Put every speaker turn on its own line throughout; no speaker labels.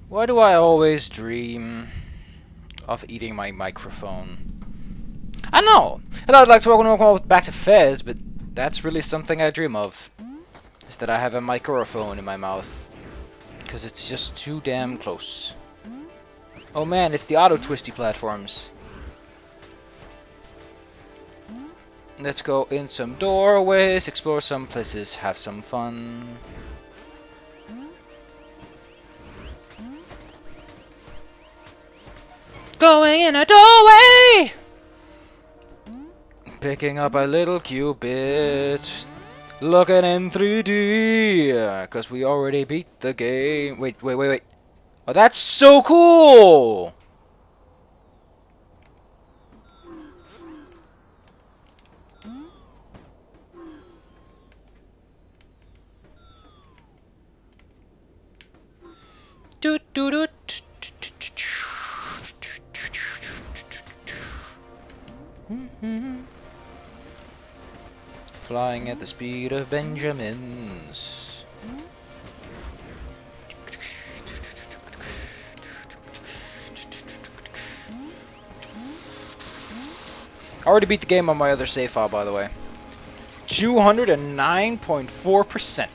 Why do I always dream of eating my microphone? I know! Hello, I'd like to welcome back to Fez, but that's really something I dream of. Is that I have a microphone in my mouth. Because it's just too damn close. Oh man, it's the auto-twisty platforms. Let's go in some doorways, explore some places, have some fun. Going in a doorway! Picking up a little cubit. Looking in 3D. Because we already beat the game. Wait. Oh, that's so cool! Doot doot doot. Flying at the speed of Benjamins. I already beat the game on my other save file, by the way. 209.4%.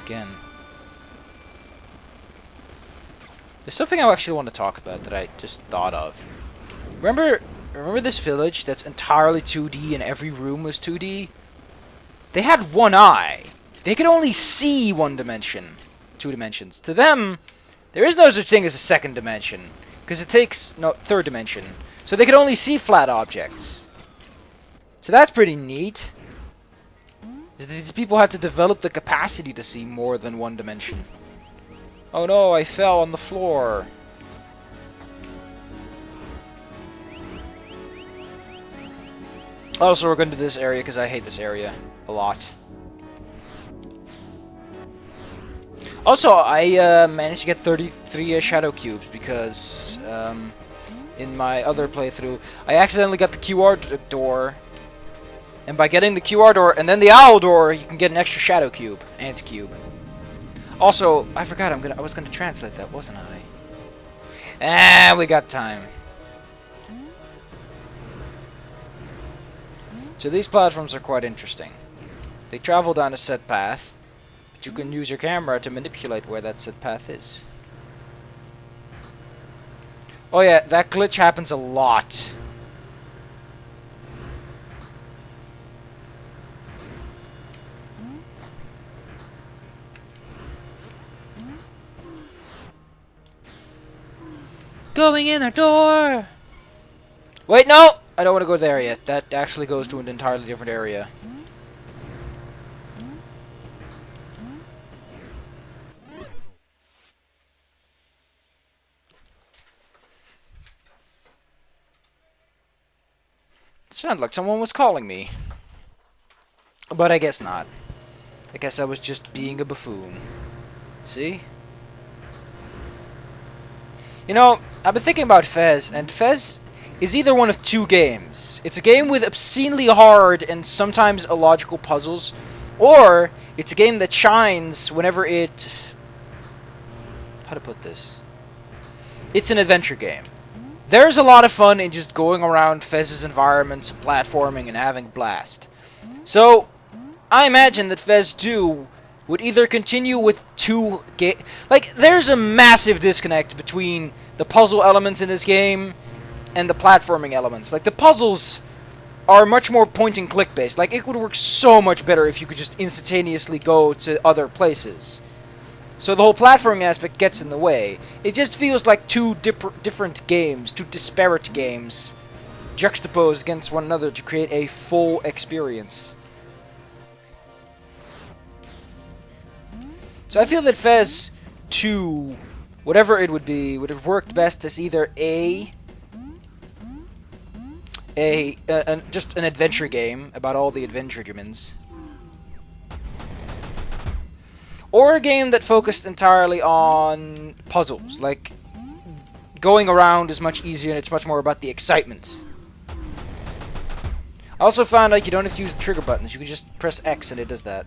Again. There's something I actually want to talk about that I just thought of. Remember this village that's entirely 2D and every room was 2D? They had one eye. They could only see one dimension. 2 dimensions. To them, there is no such thing as a second dimension. Because it takes... no, third dimension. So they could only see flat objects. So that's pretty neat. These people had to develop the capacity to see more than one dimension. Oh no, I fell on the floor. Also, we're going to this area because I hate this area a lot. Also, I managed to get 33 shadow cubes because in my other playthrough, I accidentally got the QR door. And by getting the QR door and then the owl door, you can get an extra shadow cube, anti-cube. Also, I forgot I was gonna translate that, wasn't I? Ah, we got time. So these platforms are quite interesting. They travel down a set path, but you can use your camera to manipulate where that set path is. Oh yeah, that glitch happens a lot. Going in the door! Wait, no! I don't want to go there yet. That actually goes to an entirely different area. It sounded like someone was calling me. But I guess not. I guess I was just being a buffoon. See? You know, I've been thinking about Fez, and Fez is either one of two games. It's a game with obscenely hard and sometimes illogical puzzles, or it's a game that shines whenever it... how to put this? It's an adventure game. There's a lot of fun in just going around Fez's environments, platforming, and having a blast. So, I imagine that Fez 2 would either continue with two like, there's a massive disconnect between the puzzle elements in this game and the platforming elements. Like, the puzzles are much more point-and-click based. Like, it would work so much better if you could just instantaneously go to other places. So the whole platforming aspect gets in the way. It just feels like two different games, two disparate games, juxtaposed against one another to create a full experience. So I feel that Fez 2, whatever it would be, would have worked best as either just an adventure game about all the adventurements, or a game that focused entirely on puzzles. Like, going around is much easier and it's much more about the excitement. I also found like you don't have to use the trigger buttons, you can just press X and it does that.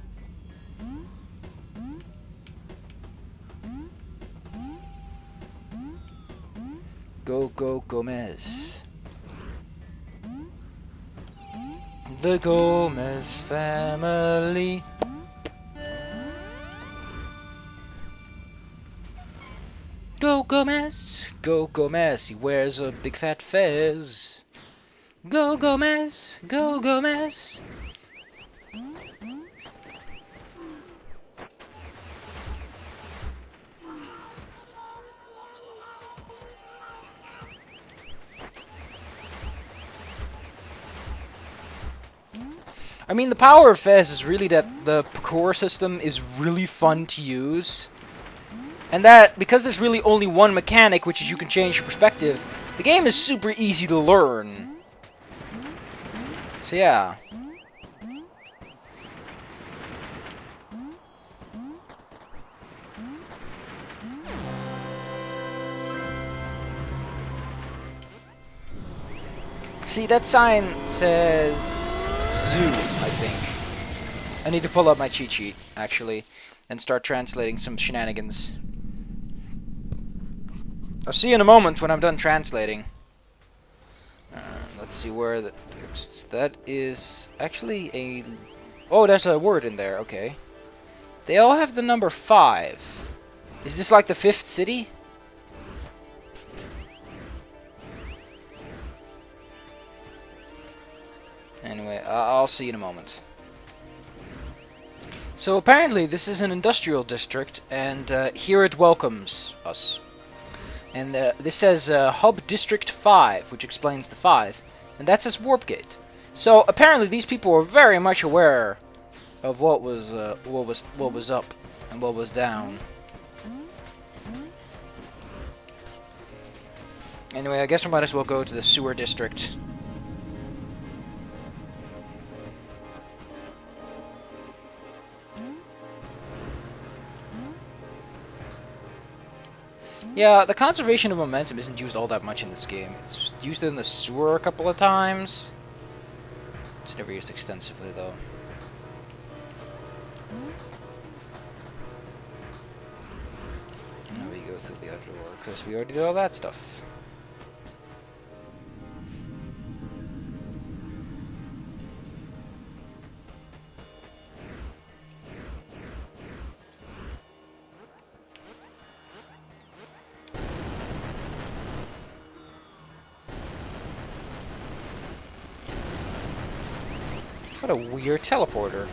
Go, go, Gomez. The Gomez family. Go, Gomez. Go, Gomez. He wears a big fat fez. Go, Gomez. Go, Gomez. I mean, the power of Fez is really that the parkour system is really fun to use. And that, because there's really only one mechanic, which is you can change your perspective, the game is super easy to learn. So yeah. See, that sign says zoo, I think. I need to pull up my cheat sheet, actually, and start translating some shenanigans. I'll see you in a moment when I'm done translating. Let's see where the text. That is actually a... Oh, there's a word in there, okay. They all have the number 5. Is this like the 5th city? Anyway, I'll see you in a moment. So apparently this is an industrial district, and here it welcomes us. And this says Hub District 5, which explains the 5, and that says Warp Gate. So apparently these people were very much aware of what was up and what was down. Anyway, I guess we might as well go to the sewer district. Yeah, the conservation of momentum isn't used all that much in this game. It's used in the sewer a couple of times. It's never used extensively, though. Now we go through the other door, because we already did all that stuff. What a weird teleporter.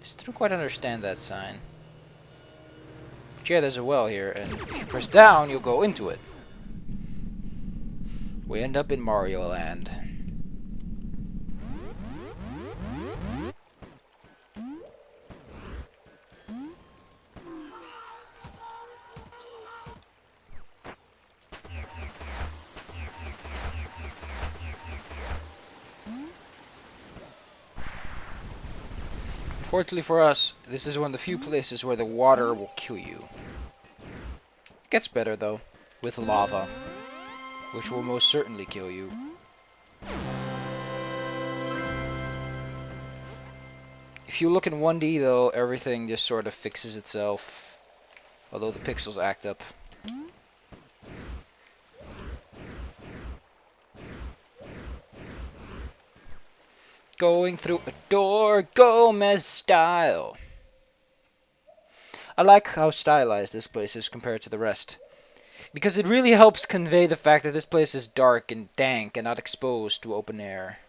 Just don't quite understand that sign. Yeah, there's a well here, and if you press down, you'll go into it. We end up in Mario Land. Fortunately for us, this is one of the few places where the water will kill you. It gets better, though, with lava, which will most certainly kill you. If you look in 1D, though, everything just sort of fixes itself, although the pixels act up. Going through a door, Gomez style. I like how stylized this place is compared to the rest, because it really helps convey the fact that this place is dark and dank and not exposed to open air.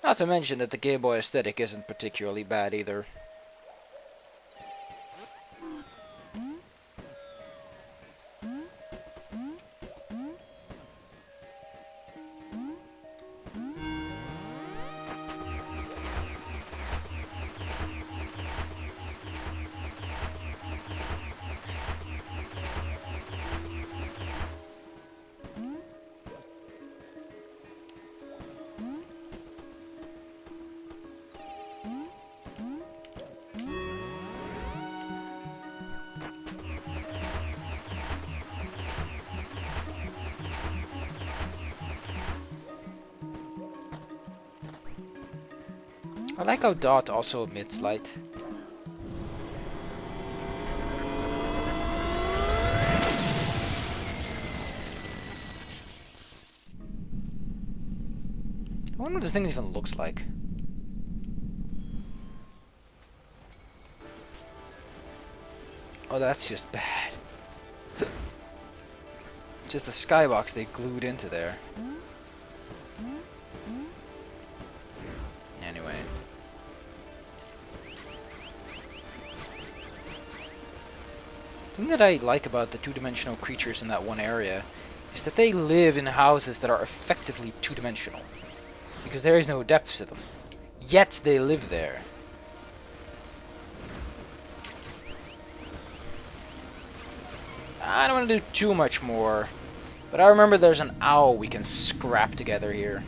Not to mention that the Game Boy aesthetic isn't particularly bad either. I like how Dot also emits light. I wonder what this thing even looks like. Oh, that's just bad. Just a skybox they glued into there. Anyway. The thing that I like about the two-dimensional creatures in that one area is that they live in houses that are effectively two-dimensional. Because there is no depth to them. Yet they live there. I don't want to do too much more. But I remember there's an owl we can scrap together here.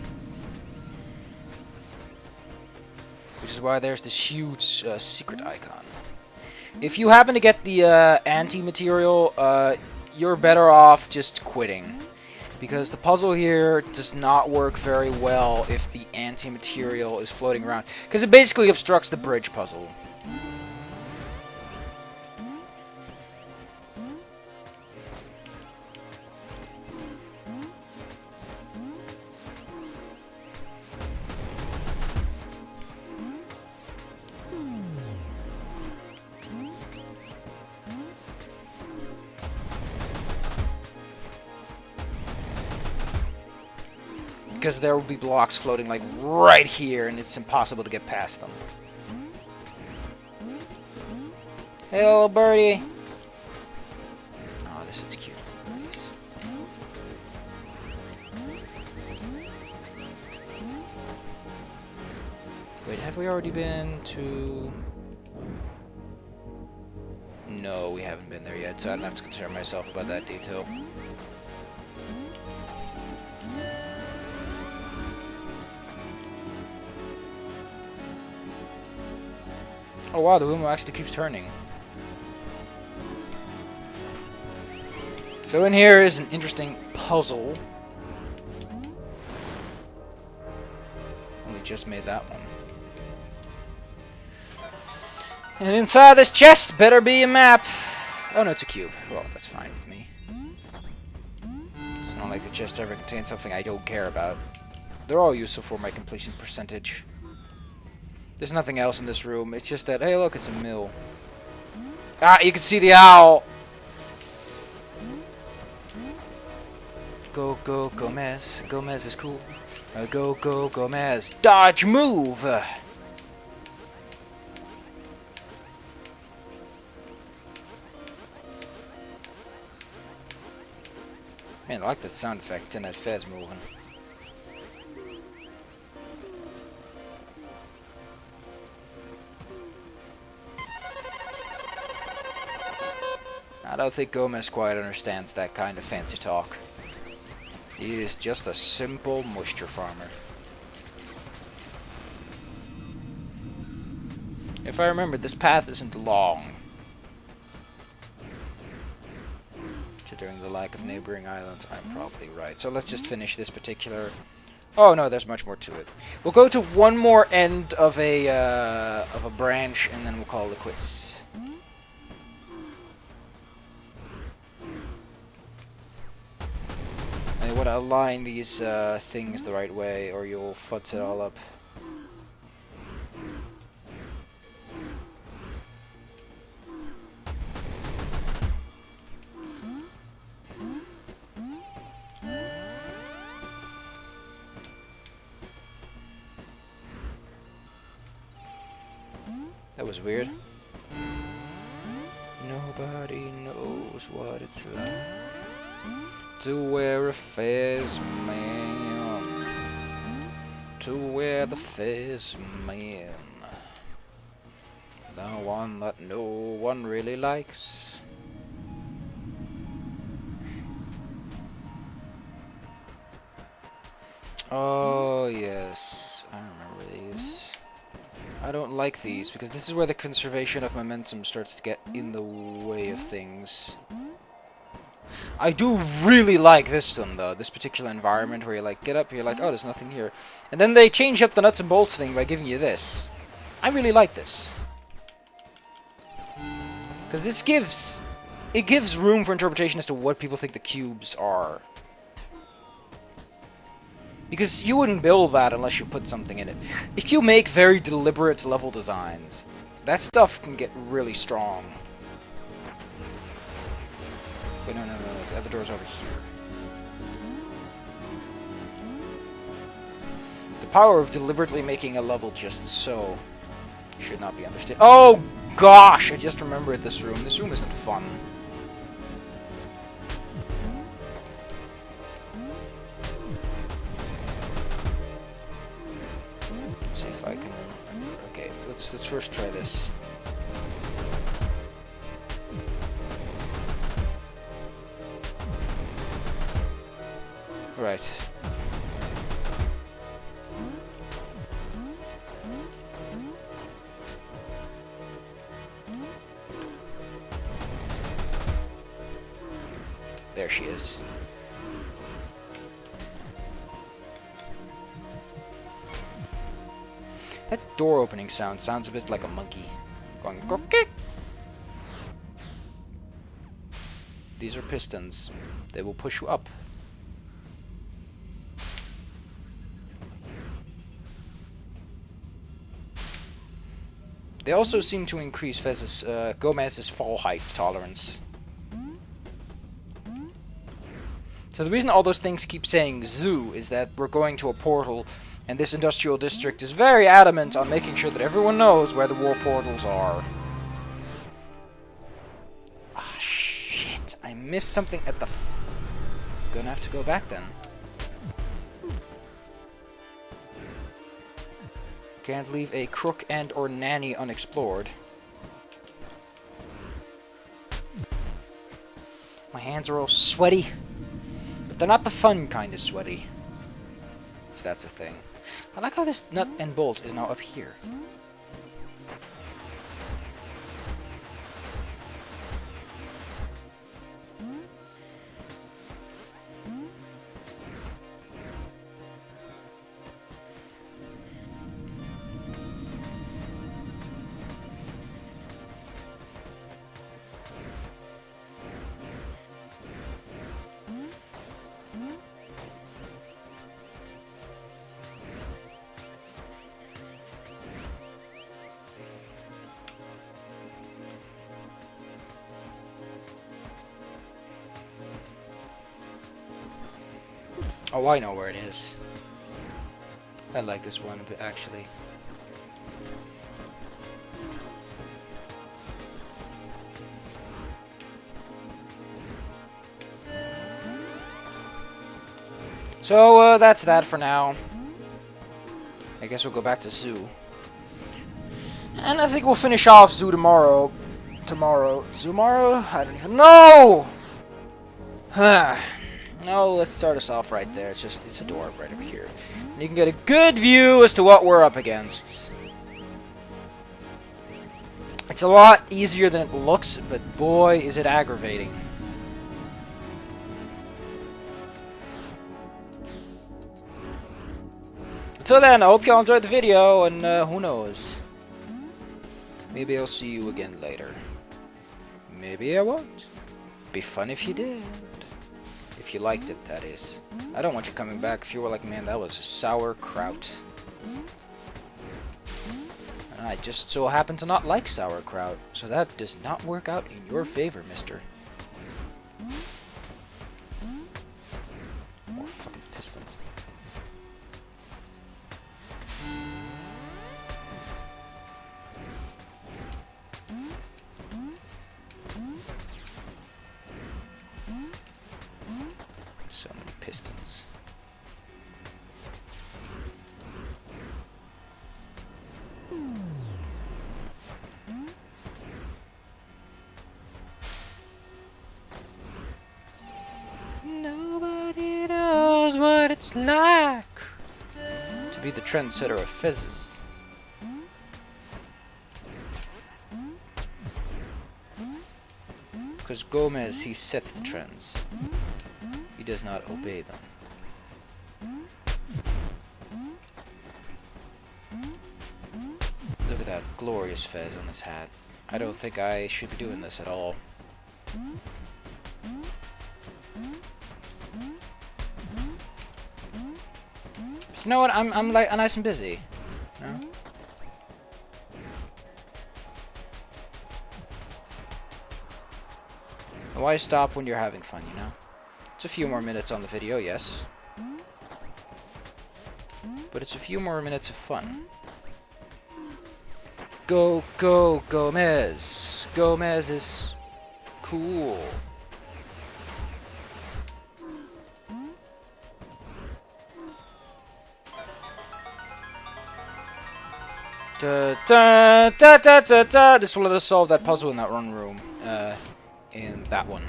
Which is why there's this huge secret icon. If you happen to get the anti-material, you're better off just quitting. Because the puzzle here does not work very well if the anti-material is floating around. Because it basically obstructs the bridge puzzle. Because there will be blocks floating like right here, and it's impossible to get past them. Hey, little birdie. Oh, this is cute. Nice. Wait, have we already been to... No, we haven't been there yet, so I don't have to concern myself about that detail. Oh wow, the wheel actually keeps turning. So in here is an interesting puzzle. Only just made that one. And inside this chest better be a map. Oh no, it's a cube. Well, that's fine with me. It's not like the chest ever contains something I don't care about. They're all useful for my completion percentage. There's nothing else in this room. It's just that, hey, look, it's a mill. Ah, you can see the owl. Go, go, Gomez. Gomez is cool. Go, go, Gomez. Dodge, move. Man, I like that sound effect and that Fez moving. I don't think Gomez quite understands that kind of fancy talk. He is just a simple moisture farmer. If I remember, this path isn't long. Considering the lack of neighboring islands, I'm probably right. So let's just finish this particular... Oh no, there's much more to it. We'll go to one more end of a branch, and then we'll call it quits. I want to align these things the right way, or you'll futz it all up. That was weird. Nobody knows what it's like to wear a fez man. To wear the fez man. The one that no one really likes. Oh yes, I remember these. I don't like these, because this is where the conservation of momentum starts to get in the way of things. I do really like this one, though, this particular environment where you like, get up, you're like, oh, there's nothing here. And then they change up the nuts and bolts thing by giving you this. I really like this. Because this gives... It gives room for interpretation as to what people think the cubes are. Because you wouldn't build that unless you put something in it. If you make very deliberate level designs, that stuff can get really strong. Wait, no, the other door's over here. The power of deliberately making a level just so should not be understood. Oh gosh, I just remembered this room. This room isn't fun. Let's see if I can remember. Okay, let's first try this. Right. There she is. That door opening sounds a bit like a monkey going "Gok-kick." These are pistons. They will push you up. They also seem to increase Gomez's fall height tolerance. So the reason all those things keep saying zoo is that we're going to a portal, and this industrial district is very adamant on making sure that everyone knows where the war portals are. Ah, shit. I missed something at the... Gonna have to go back then. Can't leave a crook and or nanny unexplored. My hands are all sweaty. But they're not the fun kind of sweaty. If that's a thing. I like how this nut and bolt is now up here. Oh, I know where it is. I like this one a bit, actually. So, that's that for now. I guess we'll go back to Zoo. And I think we'll finish off Zoo tomorrow. Tomorrow? I don't even know! No, let's start us off right there. It's a door right over here. And you can get a good view as to what we're up against. It's a lot easier than it looks, but boy, is it aggravating. Until then, I hope y'all enjoyed the video, and who knows? Maybe I'll see you again later. Maybe I won't. Be fun if you did. If you liked it, that is. I don't want you coming back if you were like, man, that was sauerkraut. And I just so happen to not like sauerkraut, so that does not work out in your favor, mister. More fucking pistons. So many pistons. Nobody knows what it's like to be the trendsetter of fezzes. Because Gomez, he sets the trends. He does not obey them. Look at that. glorious fez on this hat. I don't think I should be doing this at all. But you know what? I'm like nice and busy. You know? Why stop when you're having fun, you know? It's a few more minutes on the video, yes. But it's a few more minutes of fun. Go, go, Gomez! Gomez is cool. Da, da, da, da, da, da. This will let us solve that puzzle in that run room. In that one.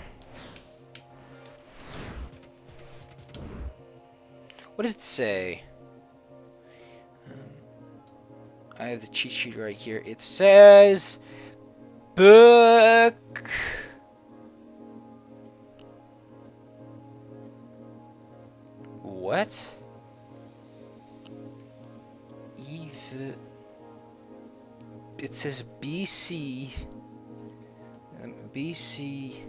What does it say? I have the cheat sheet right here. It says book. What? Eve. It says BC. BC.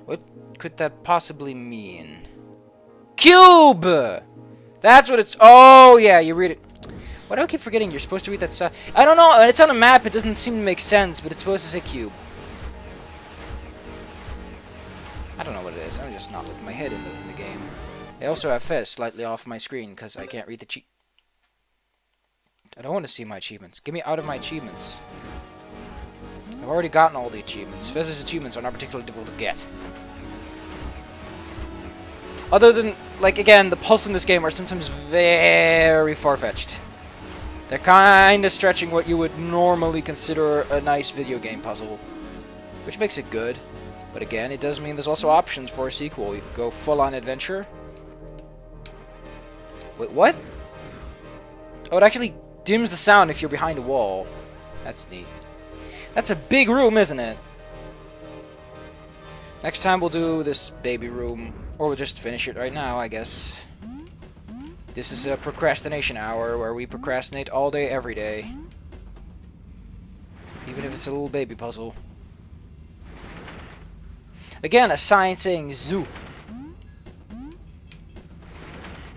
What could that possibly mean? Cube! That's what it's... Oh, yeah, you read it. Why do I keep forgetting you're supposed to read that stuff? I don't know. It's on a map. It doesn't seem to make sense, but it's supposed to say cube. I don't know what it is. I'm just not with my head in the game. I also have Fez slightly off my screen because I can't read the cheat. I don't want to see my achievements. Get me out of my achievements. I've already gotten all the achievements. Fez's achievements are not particularly difficult to get. Other than, like, again, the puzzles in this game are sometimes very far-fetched. They're kind of stretching what you would normally consider a nice video game puzzle, which makes it good. But again, it does mean there's also options for a sequel. You could go full-on adventure. Wait, what? Oh, it actually dims the sound if you're behind a wall. That's neat. That's a big room, isn't it? Next time we'll do this baby room. Or we'll just finish it right now, I guess. This is a procrastination hour where we procrastinate all day, every day. Even if it's a little baby puzzle. Again, a sign saying zoo.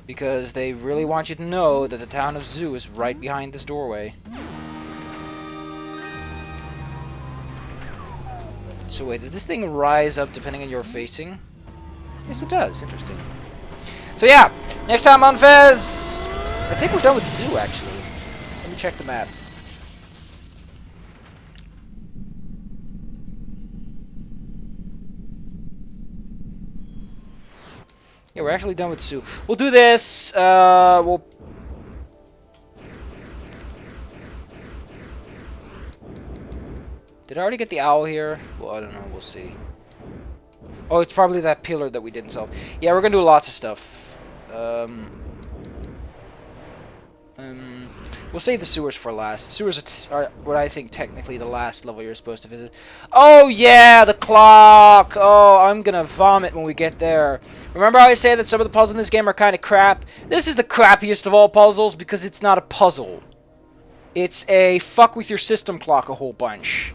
Because they really want you to know that the town of Zoo is right behind this doorway. So wait, does this thing rise up depending on your facing? Yes, it does. Interesting. So yeah, next time on Fez, I think we're done with Zoo, actually. Let me check the map. Yeah, we're actually done with Zoo. We'll do this. We'll... Did I already get the owl here? Well, I don't know. We'll see. Oh, it's probably that pillar that we didn't solve. Yeah, we're gonna do lots of stuff. We'll save the sewers for last. Sewers are what I think technically the last level you're supposed to visit. Oh yeah, the clock! Oh, I'm gonna vomit when we get there. Remember how I say that some of the puzzles in this game are kind of crap? This is the crappiest of all puzzles because it's not a puzzle. It's a fuck with your system clock a whole bunch.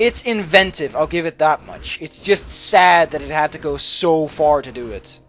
It's inventive, I'll give it that much. It's just sad that it had to go so far to do it.